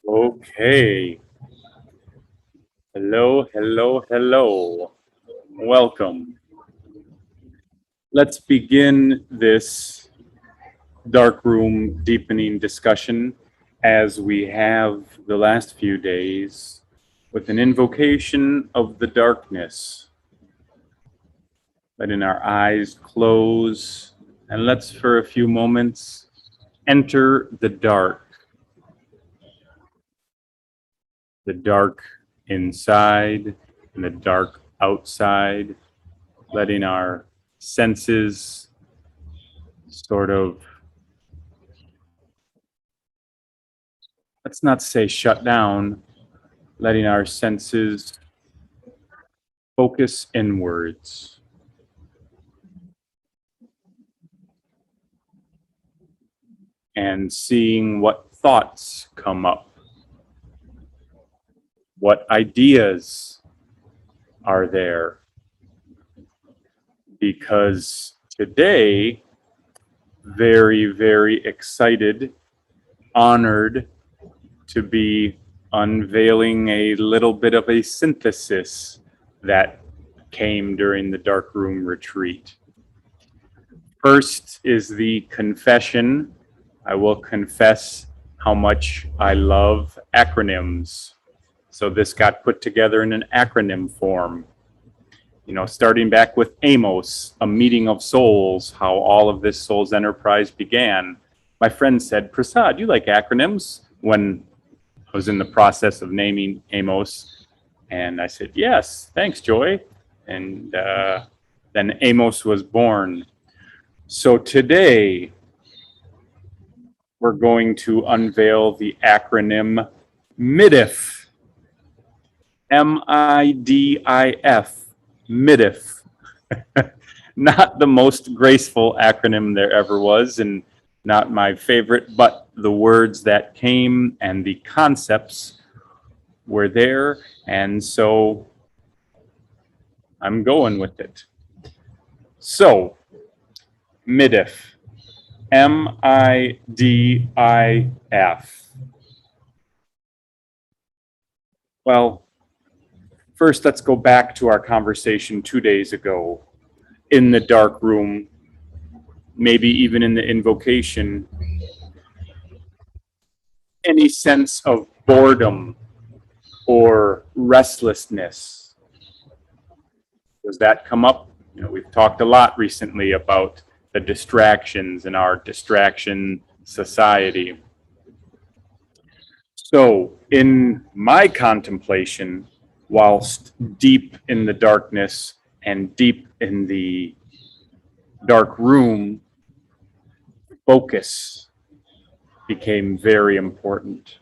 Okay. Hello, hello, hello. Welcome. Let's begin this dark room deepening discussion as we have the last few days with an invocation of the darkness. Letting our eyes close and let's for a few moments enter the dark inside and the dark outside, letting our senses sort of, let's not say shut down, letting our senses focus inwards. And seeing what thoughts come up, what ideas are there. Because today, very, very excited, honored to be unveiling a little bit of a synthesis that came during the dark room retreat. First is the confession. I will confess how much I love acronyms. So this got put together in an acronym form. You know, starting back with Amos, a meeting of souls, how all of this soul's enterprise began. My friend said, Prasad, you like acronyms? When I was in the process of naming Amos. And I said, yes, thanks, Joy. And then Amos was born. So today, we're going to unveil the acronym MIDIF. MIDIF. MIDIF. Not the most graceful acronym there ever was, and not my favorite, but the words that came and the concepts were there, and so I'm going with it. So, MIDIF. MIDIF. Well, first, let's go back to our conversation 2 days ago in the dark room, maybe even in the invocation. Any sense of boredom or restlessness? Does that come up? You know, we've talked a lot recently about the distractions in our distraction society. So, in my contemplation, whilst deep in the darkness and deep in the dark room, focus became very important.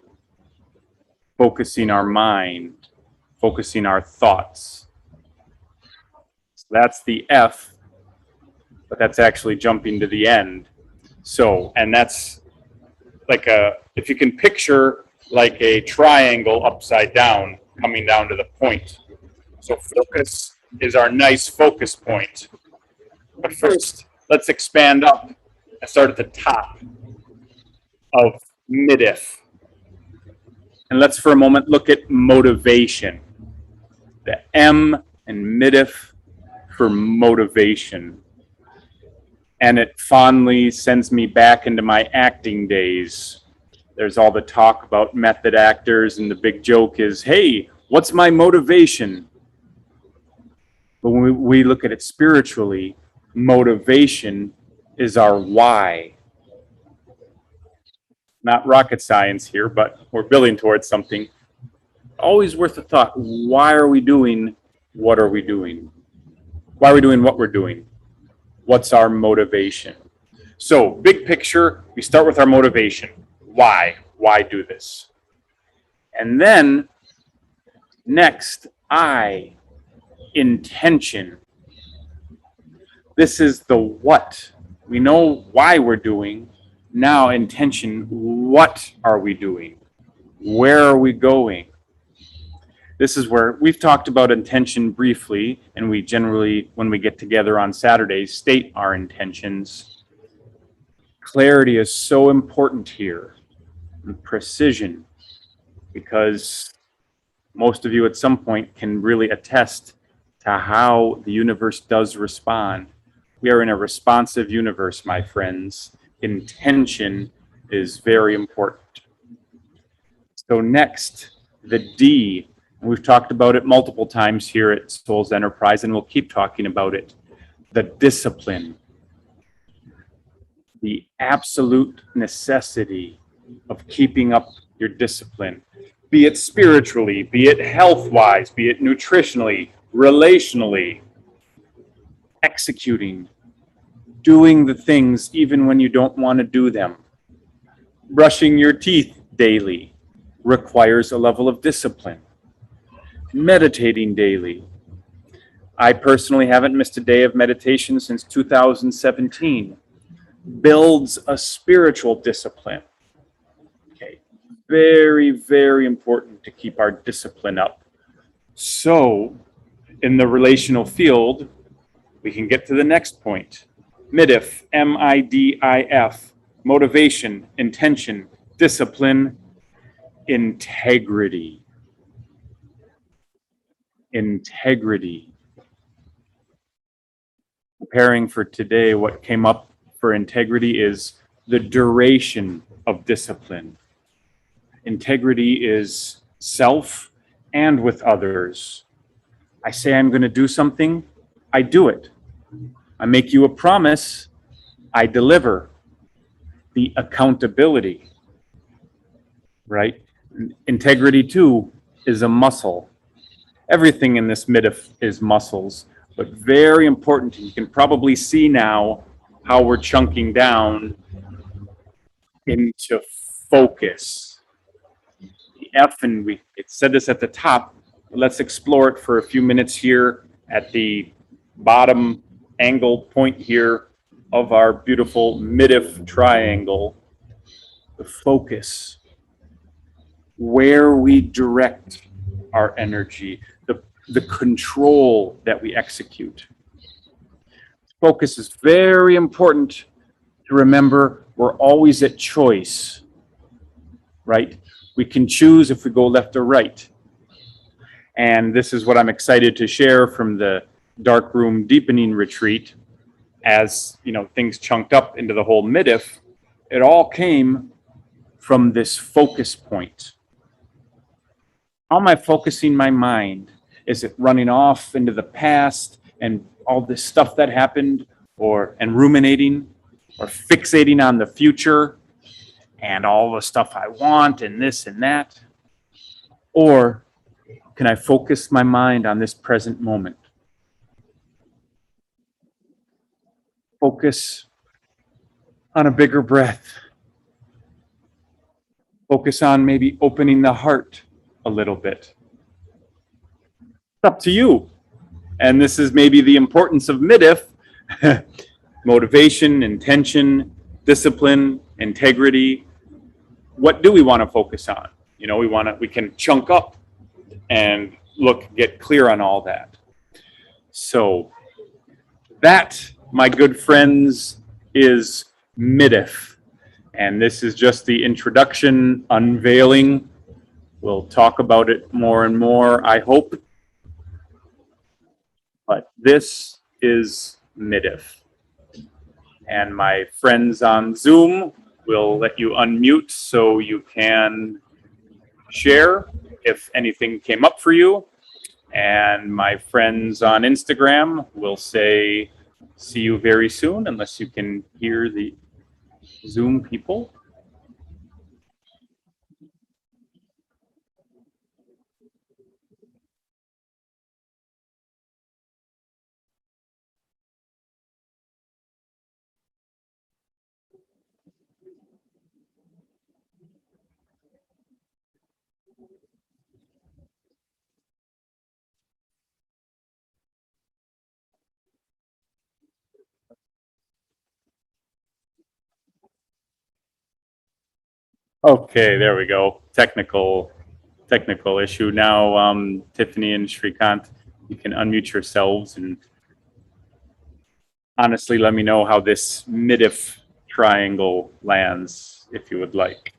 Focusing our mind, focusing our thoughts. So that's the F, but that's actually jumping to the end. So, and that's like if you can picture like a triangle upside down, coming down to the point. So focus is our nice focus point. But first, let's expand up and start at the top of MIDIF. And let's for a moment look at motivation. The M in MIDIF for motivation. And it fondly sends me back into my acting days. There's all the talk about method actors, and the big joke is, hey, what's my motivation? But when we look at it spiritually, motivation is our why. Not rocket science here, but we're building towards something. Always worth a thought. Why are we doing what are we doing? Why are we doing what we're doing? What's our motivation? So, big picture, we start with our motivation. Why? Why do this? And then, next, intention. This is the what. We know why we're doing. Now, intention, what are we doing? Where are we going? This is where we've talked about intention briefly, and we generally, when we get together on Saturdays, state our intentions. Clarity is so important here, and precision, because most of you at some point can really attest to how the universe does respond. We are in a responsive universe, my friends. Intention is very important. So next, the D. We've talked about it multiple times here at Souls Enterprise, and we'll keep talking about it. The discipline. The absolute necessity of keeping up your discipline, be it spiritually, be it health-wise, be it nutritionally, relationally, executing, doing the things even when you don't want to do them. Brushing your teeth daily requires a level of discipline. Meditating daily. I personally haven't missed a day of meditation since 2017. Builds a spiritual discipline. Okay, very, very important to keep our discipline up. So, in the relational field, we can get to the next point. MIDIF, M-I-D-I-F, motivation, intention, discipline, integrity. Integrity. Preparing for today, what came up for integrity is the duration of discipline. Integrity is self and with others. I say I'm going to do something, I do it. I make you a promise, I deliver. The accountability, right? Integrity too is a muscle. Everything in this MIDIF is muscles, but very important. You can probably see now how we're chunking down into focus. The F, and it said this at the top, but let's explore it for a few minutes here at the bottom angle point here of our beautiful MIDIF triangle. The focus, where we direct our energy, the control that we execute. Focus is very important to remember. We're always at choice, right? We can choose if we go left or right. And this is what I'm excited to share from the Dark Room Deepening Retreat. As you know, things chunked up into the whole MIDIF, it all came from this focus point. How am I focusing my mind? Is it running off into the past and all this stuff that happened, and ruminating, or fixating on the future and all the stuff I want and this and that? Or can I focus my mind on this present moment? Focus on a bigger breath. Focus on maybe opening the heart a little bit. It's up to you. And this is maybe the importance of MIDIF. Motivation, intention, discipline, integrity. What do we want to focus on? You know, we can chunk up and get clear on all that. So that, my good friends, is MIDIF. And this is just the introduction, unveiling. We'll talk about it more and more, I hope. But this is MIDIF. And my friends on Zoom will let you unmute so you can share if anything came up for you. And my friends on Instagram will say, see you very soon, unless you can hear the Zoom people. Okay, there we go. Technical issue. Now, Tiffany and Shrikant, you can unmute yourselves and honestly let me know how this MIDIF triangle lands, if you would like.